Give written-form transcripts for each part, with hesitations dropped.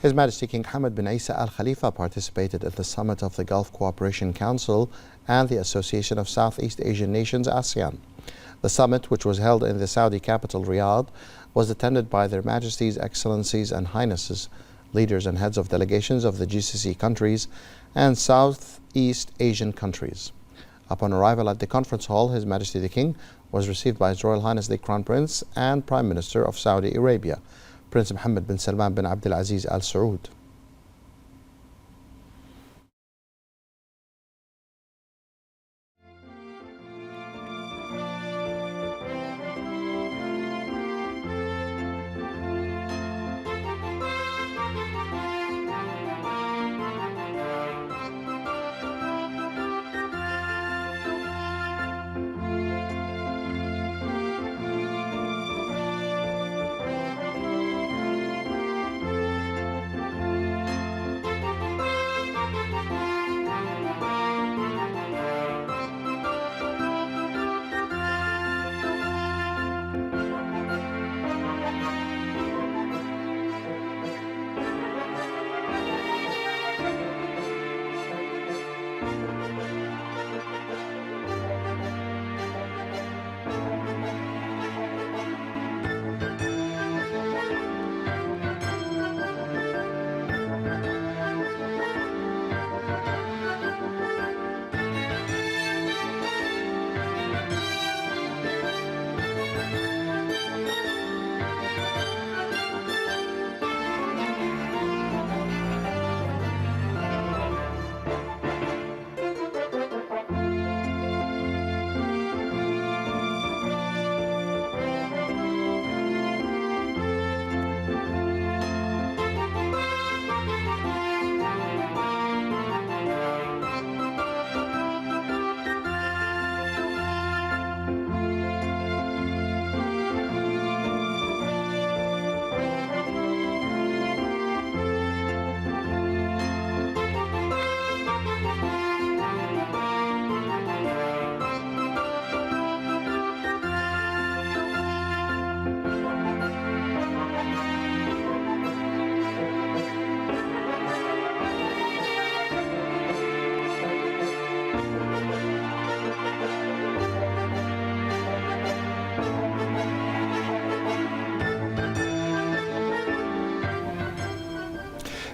His Majesty King Hamad bin Isa Al Khalifa participated at the summit of the Gulf Cooperation Council and the Association of Southeast Asian Nations (ASEAN). The summit, which was held in the Saudi capital Riyadh, was attended by Their Majesties, Excellencies and Highnesses, leaders and heads of delegations of the GCC countries and Southeast Asian countries. Upon arrival at the conference hall, His Majesty the King was received by His Royal Highness the Crown Prince and Prime Minister of Saudi Arabia, Prince Mohammed bin Salman bin Abdul Aziz Al Saud.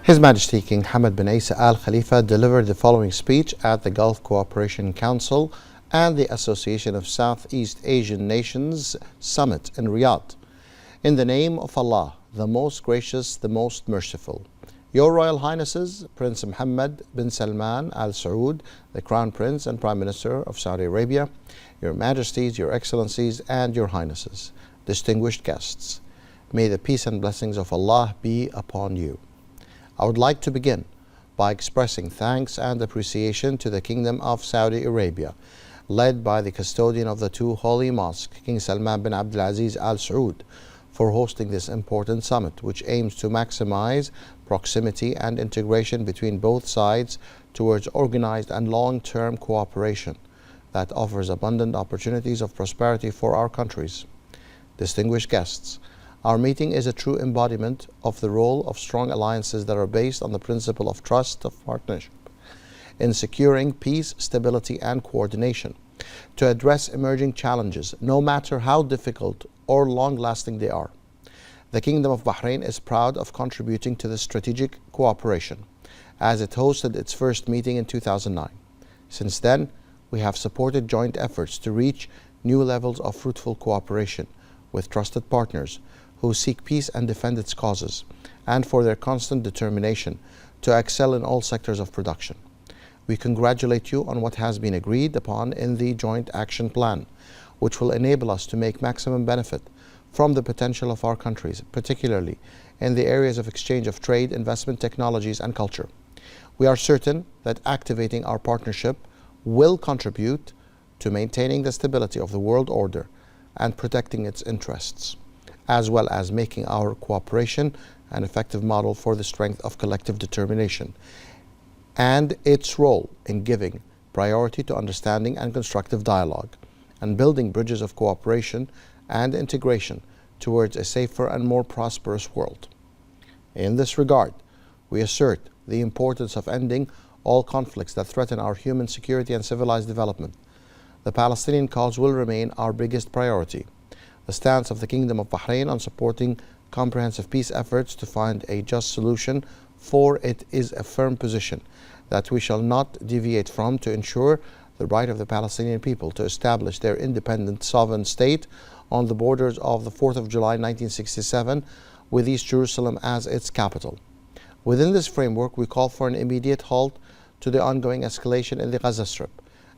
His Majesty King Hamad bin Isa Al Khalifa delivered the following speech at the Gulf Cooperation Council and the Association of Southeast Asian Nations Summit in Riyadh. In the name of Allah, the most gracious, the most merciful. Your Royal Highnesses, Prince Mohammed bin Salman Al Saud, the Crown Prince and Prime Minister of Saudi Arabia, Your Majesties, Your Excellencies and Your Highnesses, distinguished guests, may the peace and blessings of Allah be upon you. I would like to begin by expressing thanks and appreciation to the Kingdom of Saudi Arabia, led by the custodian of the two holy mosques, King Salman bin Abdul Aziz Al Saud, for hosting this important summit, which aims to maximize proximity and integration between both sides towards organized and long-term cooperation that offers abundant opportunities of prosperity for our countries. Distinguished guests, our meeting is a true embodiment of the role of strong alliances that are based on the principle of trust, of partnership, in securing peace, stability, and coordination, to address emerging challenges, no matter how difficult or long-lasting they are. The Kingdom of Bahrain is proud of contributing to this strategic cooperation, as it hosted its first meeting in 2009. Since then, we have supported joint efforts to reach new levels of fruitful cooperation with trusted partners who seek peace and defend its causes, and for their constant determination to excel in all sectors of production. We congratulate you on what has been agreed upon in the Joint Action Plan, which will enable us to make maximum benefit from the potential of our countries, particularly in the areas of exchange of trade, investment, technologies, and culture. We are certain that activating our partnership will contribute to maintaining the stability of the world order and protecting its interests, as well as making our cooperation an effective model for the strength of collective determination and its role in giving priority to understanding and constructive dialogue and building bridges of cooperation and integration towards a safer and more prosperous world. In this regard, we assert the importance of ending all conflicts that threaten our human security and civilized development. The Palestinian cause will remain our biggest priority. The stance of the Kingdom of Bahrain on supporting comprehensive peace efforts to find a just solution for it is a firm position that we shall not deviate from to ensure the right of the Palestinian people to establish their independent sovereign state on the borders of the 4th of July 1967 with East Jerusalem as its capital. Within this framework, we call for an immediate halt to the ongoing escalation in the Gaza Strip,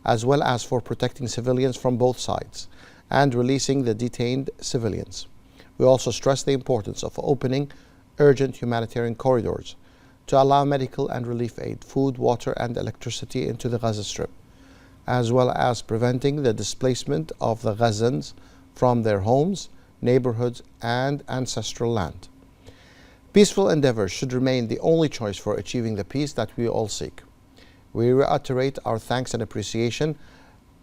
as well as for protecting civilians from both sides and releasing the detained civilians. We also stress the importance of opening urgent humanitarian corridors to allow medical and relief aid, food, water, and electricity into the Gaza Strip, as well as preventing the displacement of the Gazans from their homes, neighborhoods, and ancestral land. Peaceful endeavors should remain the only choice for achieving the peace that we all seek. We reiterate our thanks and appreciation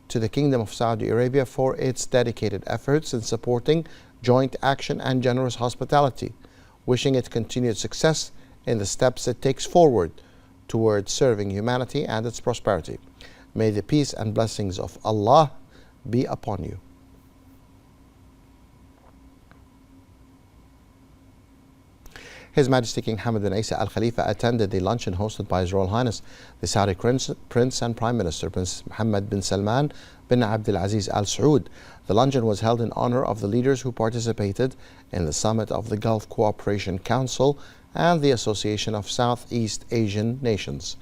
to the Kingdom of Saudi Arabia for its dedicated efforts in supporting joint action and generous hospitality, wishing it continued success in the steps it takes forward towards serving humanity and its prosperity. May the peace and blessings of Allah be upon you. His Majesty King Hamad bin Isa Al Khalifa attended the luncheon hosted by His Royal Highness the Saudi Prince and Prime Minister Prince Mohammed bin Salman bin Abdul Aziz Al Saud. The luncheon was held in honor of the leaders who participated in the summit of the Gulf Cooperation Council and the Association of Southeast Asian Nations.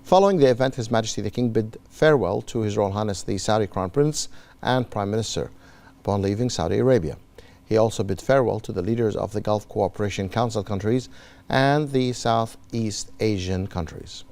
Following the event, His Majesty the King bid farewell to His Royal Highness the Saudi Crown Prince and Prime Minister upon leaving Saudi Arabia. He also bid farewell to the leaders of the Gulf Cooperation Council countries and the Southeast Asian countries.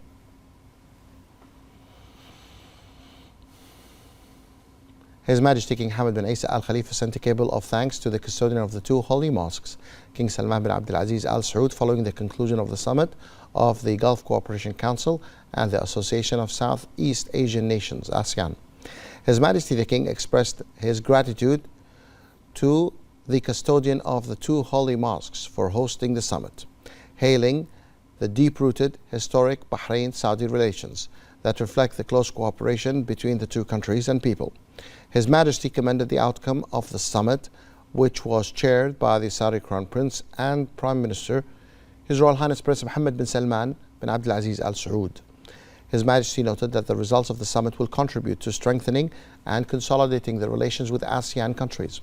His Majesty King Hamad bin Isa Al Khalifa sent a cable of thanks to the custodian of the two holy mosques, King Salman bin Abdul Aziz Al Saud, following the conclusion of the summit of the Gulf Cooperation Council and the Association of Southeast Asian Nations, ASEAN. His Majesty the King expressed his gratitude to the custodian of the two holy mosques for hosting the summit, hailing the deep-rooted historic Bahrain-Saudi relations that reflect the close cooperation between the two countries and people. His Majesty commended the outcome of the summit, which was chaired by the Saudi Crown Prince and Prime Minister, His Royal Highness Prince Mohammed bin Salman bin Abdul Aziz Al Saud. His Majesty noted that the results of the summit will contribute to strengthening and consolidating the relations with ASEAN countries.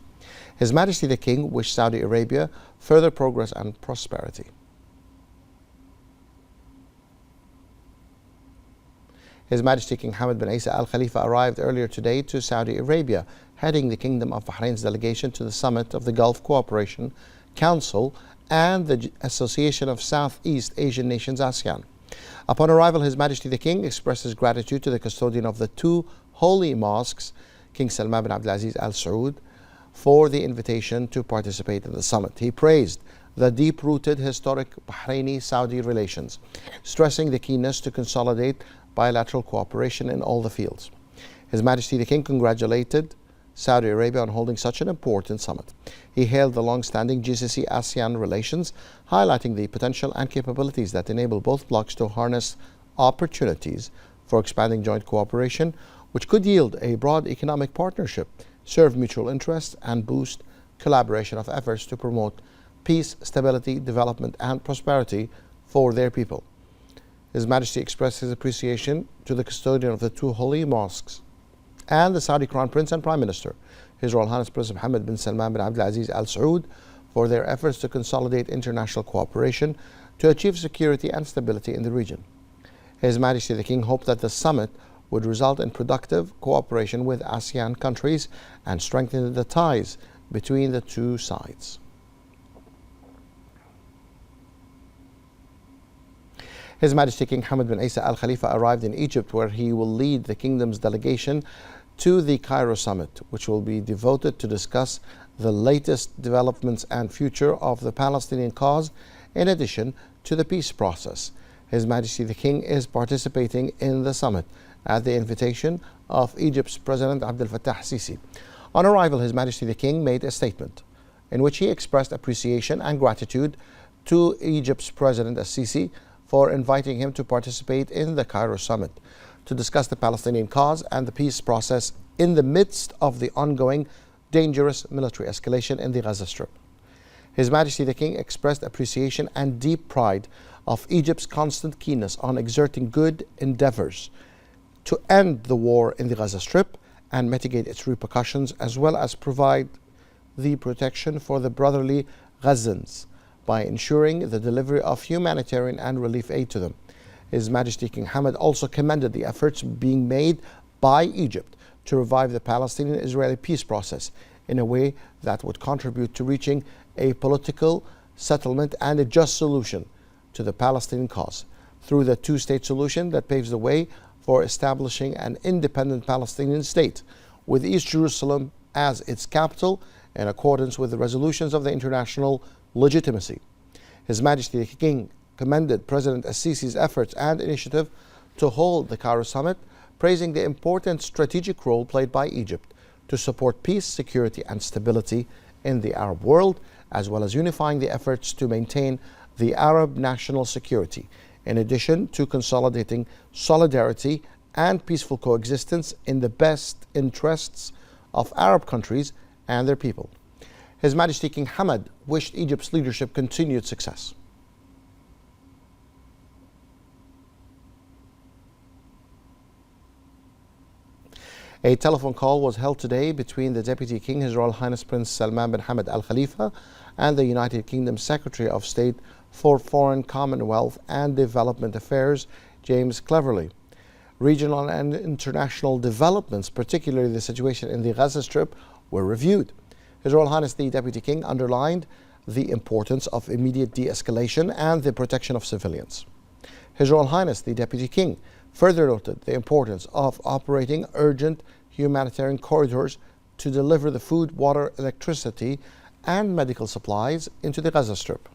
His Majesty the King wished Saudi Arabia further progress and prosperity. His Majesty King Hamad bin Isa Al Khalifa arrived earlier today to Saudi Arabia, heading the Kingdom of Bahrain's delegation to the summit of the Gulf Cooperation Council and the Association of Southeast Asian Nations, ASEAN. Upon arrival, His Majesty the King expressed his gratitude to the custodian of the two holy mosques, King Salman bin Abdul Aziz Al Saud, for the invitation to participate in the summit. He praised the deep-rooted historic Bahraini-Saudi relations, stressing the keenness to consolidate bilateral cooperation in all the fields. His Majesty the King congratulated Saudi Arabia on holding such an important summit. He hailed the long-standing GCC-ASEAN relations, highlighting the potential and capabilities that enable both blocs to harness opportunities for expanding joint cooperation, which could yield a broad economic partnership, serve mutual interests, and boost collaboration of efforts to promote peace, stability, development, and prosperity for their people. His Majesty expressed his appreciation to the custodian of the two holy mosques and the Saudi Crown Prince and Prime Minister, His Royal Highness Prince Mohammed bin Salman bin Abdul Aziz Al Saud, for their efforts to consolidate international cooperation to achieve security and stability in the region. His Majesty the King hoped that the summit would result in productive cooperation with ASEAN countries and strengthen the ties between the two sides. His Majesty King Hamad bin Isa Al Khalifa arrived in Egypt, where he will lead the kingdom's delegation to the Cairo summit, which will be devoted to discuss the latest developments and future of the Palestinian cause, in addition to the peace process. His Majesty the King is participating in the summit at the invitation of Egypt's President Abdel Fattah Sisi. On arrival, His Majesty the King made a statement in which he expressed appreciation and gratitude to Egypt's President Sisi for inviting him to participate in the Cairo summit to discuss the Palestinian cause and the peace process in the midst of the ongoing dangerous military escalation in the Gaza Strip. His Majesty the King expressed appreciation and deep pride of Egypt's constant keenness on exerting good endeavors to end the war in the Gaza Strip and mitigate its repercussions, as well as provide the protection for the brotherly Gazans by ensuring the delivery of humanitarian and relief aid to them. His Majesty King Hamad also commended the efforts being made by Egypt to revive the Palestinian-Israeli peace process in a way that would contribute to reaching a political settlement and a just solution to the Palestinian cause through the two-state solution that paves the way for establishing an independent Palestinian state with East Jerusalem as its capital in accordance with the resolutions of the international legitimacy. His Majesty the King commended President Assisi's efforts and initiative to hold the Cairo summit, praising the important strategic role played by Egypt to support peace, security and stability in the Arab world, as well as unifying the efforts to maintain the Arab national security, in addition to consolidating solidarity and peaceful coexistence in the best interests of Arab countries and their people. His Majesty King Hamad wished Egypt's leadership continued success. A telephone call was held today between the Deputy King, His Royal Highness Prince Salman bin Hamad Al Khalifa, and the United Kingdom's Secretary of State for Foreign, Commonwealth and Development Affairs, James Cleverly. Regional and international developments, particularly the situation in the Gaza Strip, were reviewed. His Royal Highness the Deputy King underlined the importance of immediate de-escalation and the protection of civilians. His Royal Highness the Deputy King further noted the importance of operating urgent humanitarian corridors to deliver the food, water, electricity and medical supplies into the Gaza Strip.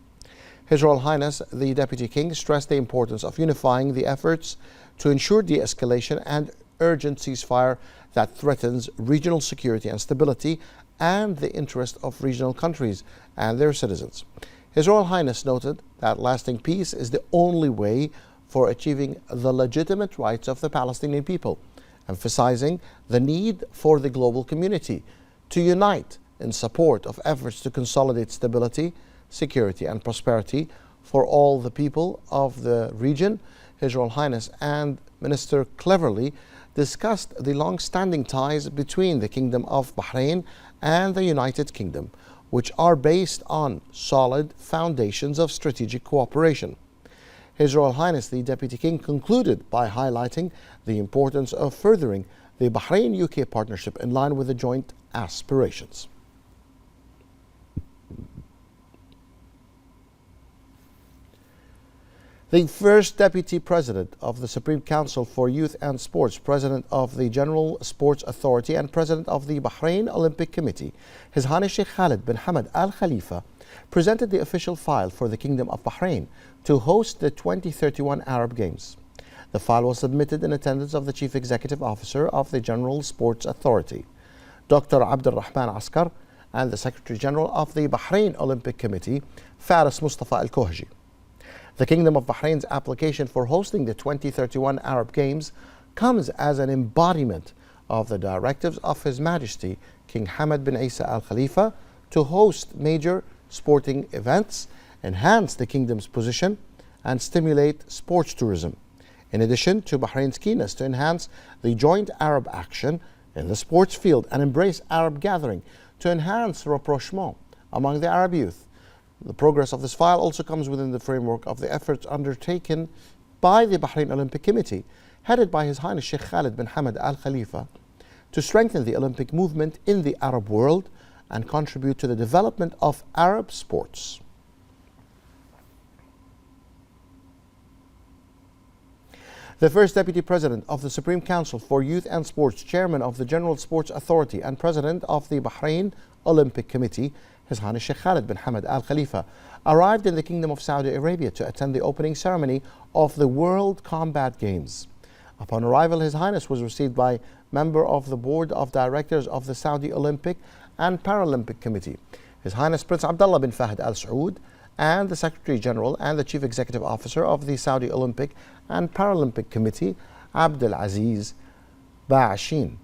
His Royal Highness the Deputy King stressed the importance of unifying the efforts to ensure de-escalation and urgent ceasefire that threatens regional security and stability and the interest of regional countries and their citizens. His Royal Highness noted that lasting peace is the only way for achieving the legitimate rights of the Palestinian people, emphasizing the need for the global community to unite in support of efforts to consolidate stability, security and prosperity for all the people of the region. His Royal Highness and Minister Cleverly discussed the long-standing ties between the Kingdom of Bahrain and the United Kingdom, which are based on solid foundations of strategic cooperation. His Royal Highness the Deputy King concluded by highlighting the importance of furthering the Bahrain-UK partnership in line with the joint aspirations. The first Deputy President of the Supreme Council for Youth and Sports, President of the General Sports Authority and President of the Bahrain Olympic Committee, His Highness Sheikh Khalid bin Hamad Al Khalifa, presented the official file for the Kingdom of Bahrain to host the 2031 Arab Games. The file was submitted in attendance of the Chief Executive Officer of the General Sports Authority, Dr. Abdul Rahman Askar, and the Secretary General of the Bahrain Olympic Committee, Faris Mustafa Al Kohji. The Kingdom of Bahrain's application for hosting the 2031 Arab Games comes as an embodiment of the directives of His Majesty King Hamad bin Isa Al Khalifa to host major sporting events, enhance the Kingdom's position, and stimulate sports tourism, in addition to Bahrain's keenness to enhance the joint Arab action in the sports field and embrace Arab gathering to enhance rapprochement among the Arab youth. The progress of this file also comes within the framework of the efforts undertaken by the Bahrain Olympic Committee, headed by His Highness Sheikh Khalid bin Hamad Al Khalifa, to strengthen the Olympic movement in the Arab world and contribute to the development of Arab sports. The first Deputy President of the Supreme Council for Youth and Sports, Chairman of the General Sports Authority and President of the Bahrain Olympic Committee, His Highness Sheikh Khalid bin Hamad Al Khalifa, arrived in the Kingdom of Saudi Arabia to attend the opening ceremony of the World Combat Games. Upon arrival, His Highness was received by member of the Board of Directors of the Saudi Olympic and Paralympic Committee, His Highness Prince Abdullah bin Fahd Al Saud, and the Secretary General and the Chief Executive Officer of the Saudi Olympic and Paralympic Committee, Abdulaziz Baashin.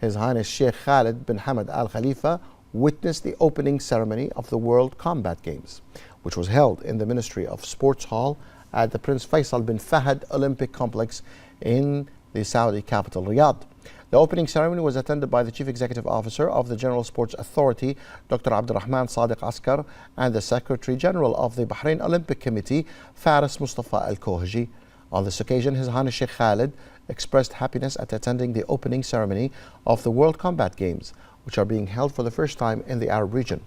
His Highness Sheikh Khalid bin Hamad Al Khalifa witnessed the opening ceremony of the World Combat Games, which was held in the Ministry of Sports Hall at the Prince Faisal bin Fahad Olympic Complex in the Saudi capital, Riyadh. The opening ceremony was attended by the Chief Executive Officer of the General Sports Authority, Dr. Abdurrahman Sadiq Askar, and the Secretary General of the Bahrain Olympic Committee, Faris Mustafa Al Kohji. On this occasion, His Highness Sheikh Khalid expressed happiness at attending the opening ceremony of the World Combat Games, which are being held for the first time in the Arab region.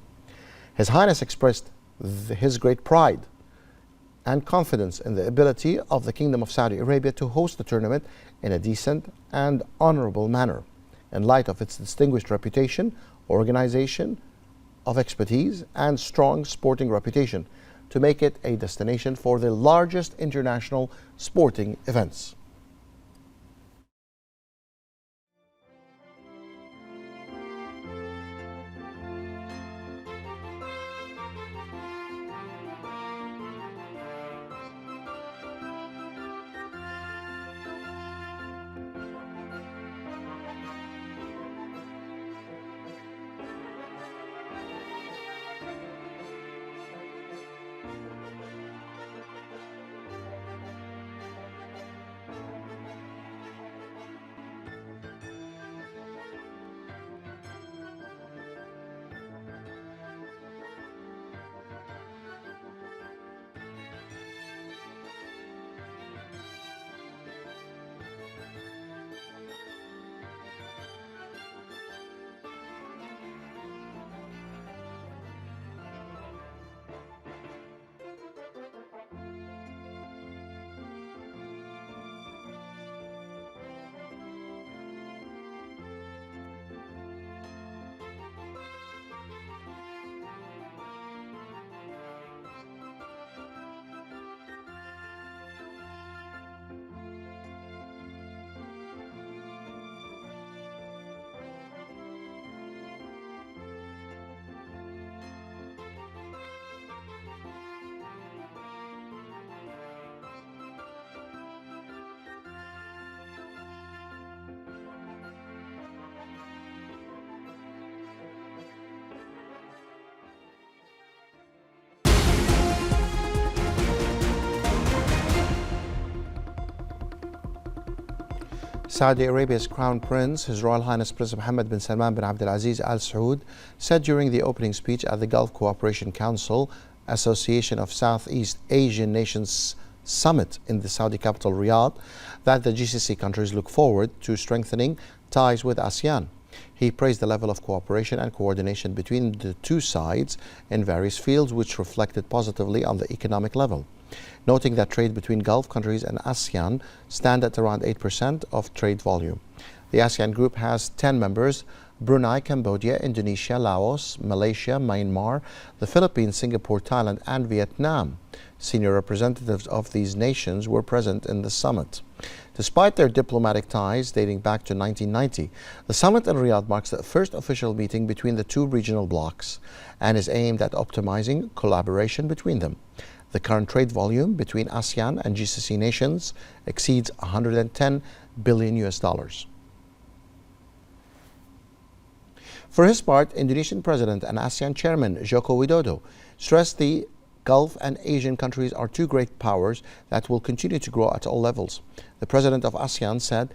His Highness expressed his great pride and confidence in the ability of the Kingdom of Saudi Arabia to host the tournament in a decent and honorable manner, in light of its distinguished reputation, organization of expertise, and strong sporting reputation, to make it a destination for the largest international sporting events. Saudi Arabia's Crown Prince, His Royal Highness Prince Mohammed bin Salman bin Abdulaziz Al Saud, said during the opening speech at the Gulf Cooperation Council, Association of Southeast Asian Nations Summit in the Saudi capital Riyadh, that the GCC countries look forward to strengthening ties with ASEAN. He praised the level of cooperation and coordination between the two sides in various fields, which reflected positively on the economic level, noting that trade between Gulf countries and ASEAN stand at around 8% of trade volume. The ASEAN group has 10 members: Brunei, Cambodia, Indonesia, Laos, Malaysia, Myanmar, the Philippines, Singapore, Thailand, and Vietnam. Senior representatives of these nations were present in the summit. Despite their diplomatic ties dating back to 1990, the summit in Riyadh marks the first official meeting between the two regional blocs and is aimed at optimizing collaboration between them. The current trade volume between ASEAN and GCC nations exceeds $110 billion. For his part, Indonesian President and ASEAN Chairman Joko Widodo stressed the Gulf and Asian countries are two great powers that will continue to grow at all levels. The President of ASEAN said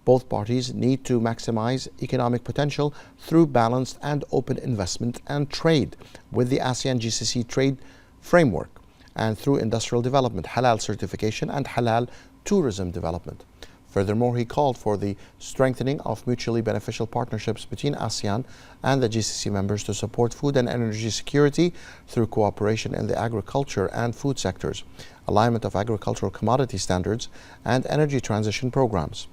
both parties need to maximize economic potential through balanced and open investment and trade with the ASEAN GCC trade framework, and through industrial development, halal certification, and halal tourism development. Furthermore, he called for the strengthening of mutually beneficial partnerships between ASEAN and the GCC members to support food and energy security through cooperation in the agriculture and food sectors, alignment of agricultural commodity standards, and energy transition programs.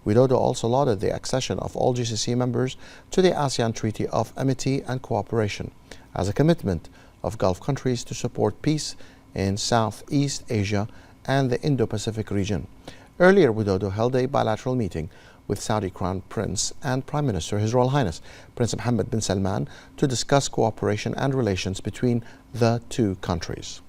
Widodo also lauded the accession of all GCC members to the ASEAN Treaty of Amity and Cooperation as a commitment of Gulf countries to support peace in Southeast Asia and the Indo-Pacific region. Earlier, Widodo held a bilateral meeting with Saudi Crown Prince and Prime Minister His Royal Highness Prince Mohammed bin Salman to discuss cooperation and relations between the two countries.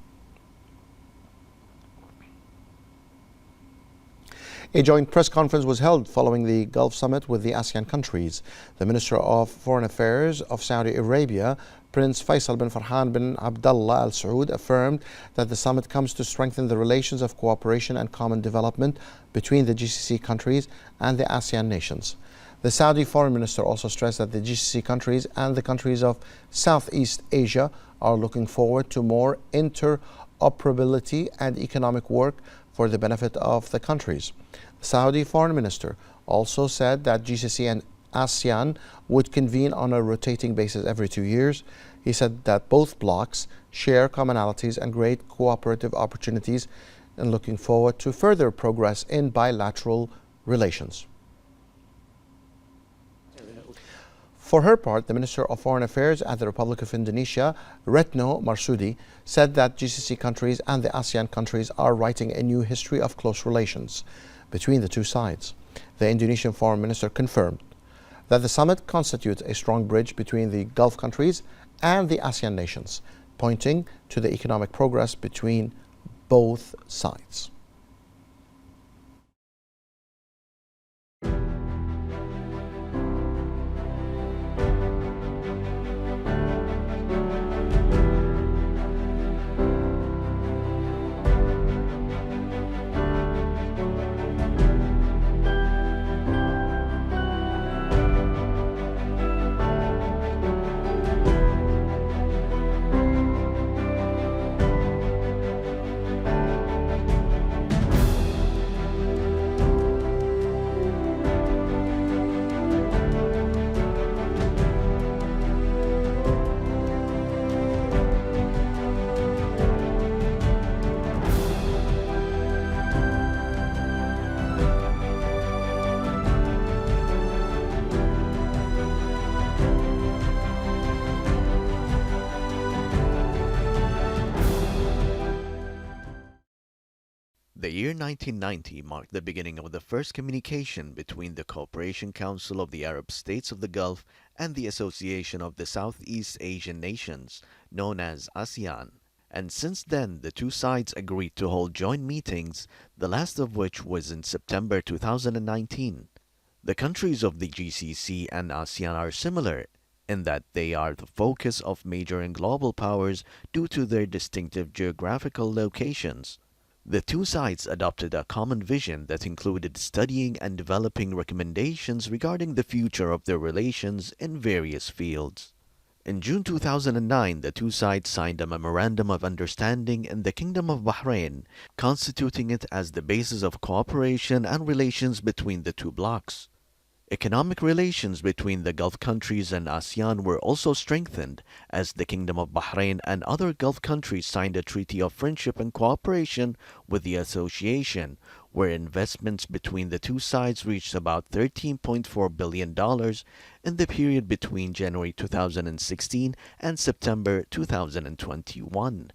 A joint press conference was held following the Gulf Summit with the ASEAN countries. The Minister of Foreign Affairs of Saudi Arabia, Prince Faisal bin Farhan bin Abdullah Al Saud, affirmed that the summit comes to strengthen the relations of cooperation and common development between the GCC countries and the ASEAN nations. The Saudi Foreign Minister also stressed that the GCC countries and the countries of Southeast Asia are looking forward to more interoperability and economic work for the benefit of the countries. The Saudi Foreign Minister also said that GCC and ASEAN would convene on a rotating basis every 2 years. He said that both blocs share commonalities and great cooperative opportunities and looking forward to further progress in bilateral relations. For her part, the Minister of Foreign Affairs at the Republic of Indonesia, Retno Marsudi, said that GCC countries and the ASEAN countries are writing a new history of close relations between the two sides. The Indonesian Foreign Minister confirmed that the summit constitutes a strong bridge between the Gulf countries and the ASEAN nations, pointing to the economic progress between both sides. The year 1990 marked the beginning of the first communication between the Cooperation Council of the Arab States of the Gulf and the Association of the Southeast Asian Nations, known as ASEAN. And since then, the two sides agreed to hold joint meetings, the last of which was in September 2019. The countries of the GCC and ASEAN are similar in that they are the focus of major and global powers due to their distinctive geographical locations. The two sides adopted a common vision that included studying and developing recommendations regarding the future of their relations in various fields. In June 2009, the two sides signed a Memorandum of Understanding in the Kingdom of Bahrain, constituting it as the basis of cooperation and relations between the two blocs. Economic relations between the Gulf countries and ASEAN were also strengthened as the Kingdom of Bahrain and other Gulf countries signed a treaty of friendship and cooperation with the association, where investments between the two sides reached about $13.4 billion in the period between January 2016 and September 2021.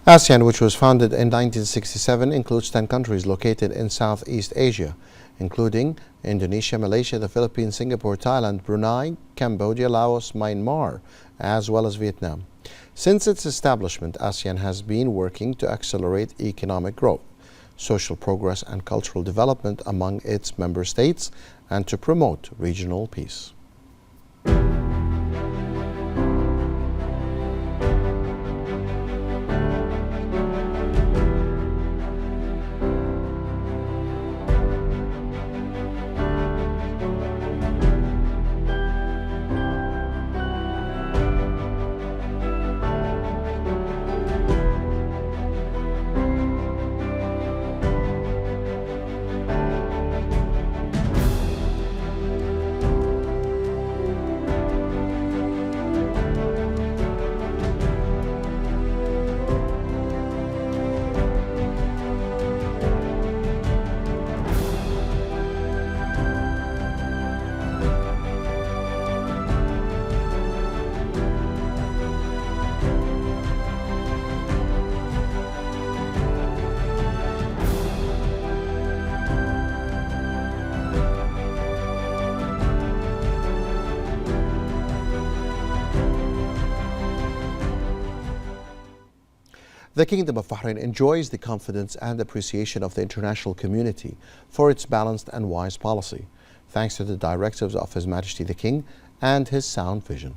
ASEAN, which was founded in 1967, includes 10 countries located in Southeast Asia, including Indonesia, Malaysia, the Philippines, Singapore, Thailand, Brunei, Cambodia, Laos, Myanmar, as well as Vietnam. Since its establishment, ASEAN has been working to accelerate economic growth, social progress, and cultural development among its member states, and to promote regional peace. The Kingdom of Bahrain enjoys the confidence and appreciation of the international community for its balanced and wise policy, thanks to the directives of His Majesty the King and his sound vision.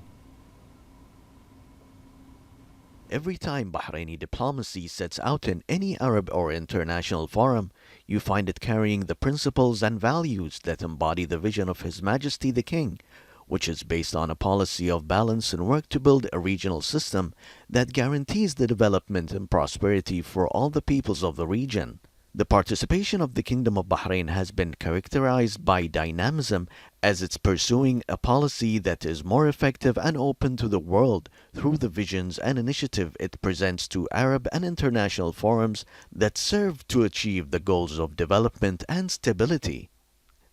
Every time Bahraini diplomacy sets out in any Arab or international forum, you find it carrying the principles and values that embody the vision of His Majesty the King, which is based on a policy of balance and work to build a regional system that guarantees the development and prosperity for all the peoples of the region. The participation of the Kingdom of Bahrain has been characterized by dynamism, as it's pursuing a policy that is more effective and open to the world through the visions and initiative it presents to Arab and international forums that serve to achieve the goals of development and stability.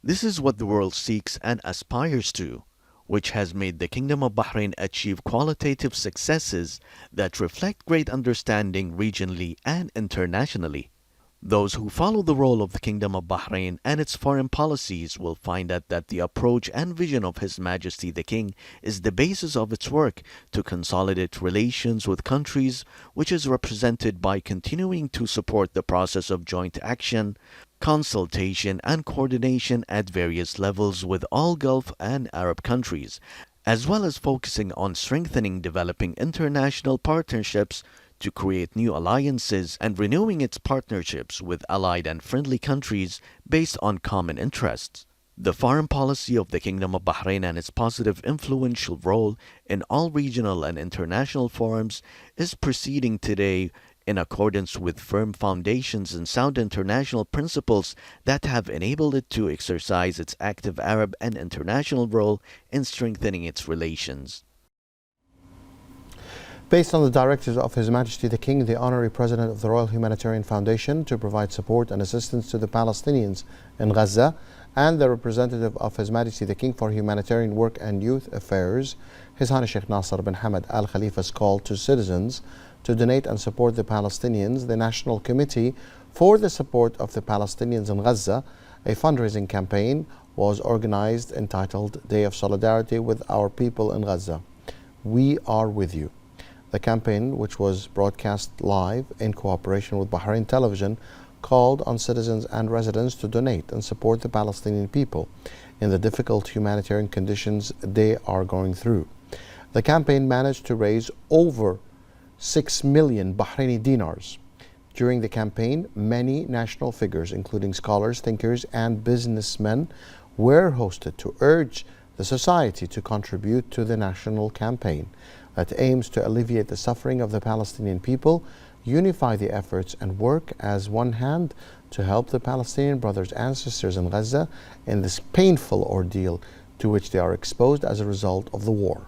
This is what the world seeks and aspires to, which has made the Kingdom of Bahrain achieve qualitative successes that reflect great understanding regionally and internationally. Those who follow the role of the Kingdom of Bahrain and its foreign policies will find out that the approach and vision of His Majesty the King is the basis of its work to consolidate relations with countries, which is represented by continuing to support the process of joint action, consultation and coordination at various levels with all Gulf and Arab countries, as well as focusing on strengthening developing international partnerships to create new alliances and renewing its partnerships with allied and friendly countries based on common interests. The foreign policy of the Kingdom of Bahrain and its positive influential role in all regional and international forums is proceeding today in accordance with firm foundations and sound international principles that have enabled it to exercise its active Arab and international role in strengthening its relations. Based on the directives of His Majesty the King, the Honorary President of the Royal Humanitarian Foundation to provide support and assistance to the Palestinians in Gaza, and the representative of His Majesty the King for Humanitarian Work and Youth Affairs, His Highness Sheikh Nasser bin Hamad Al Khalifa's call to citizens to donate and support the Palestinians, the National Committee for the Support of the Palestinians in Gaza, a fundraising campaign was organized entitled Day of Solidarity with Our People in Gaza. We are with you. The campaign, which was broadcast live in cooperation with Bahrain Television, called on citizens and residents to donate and support the Palestinian people in the difficult humanitarian conditions they are going through. The campaign managed to raise over 6 million Bahraini dinars. During the campaign, many national figures, including scholars, thinkers, and businessmen, were hosted to urge the society to contribute to the national campaign that aims to alleviate the suffering of the Palestinian people, unify the efforts, and work as one hand to help the Palestinian brothers and sisters in Gaza in this painful ordeal to which they are exposed as a result of the war.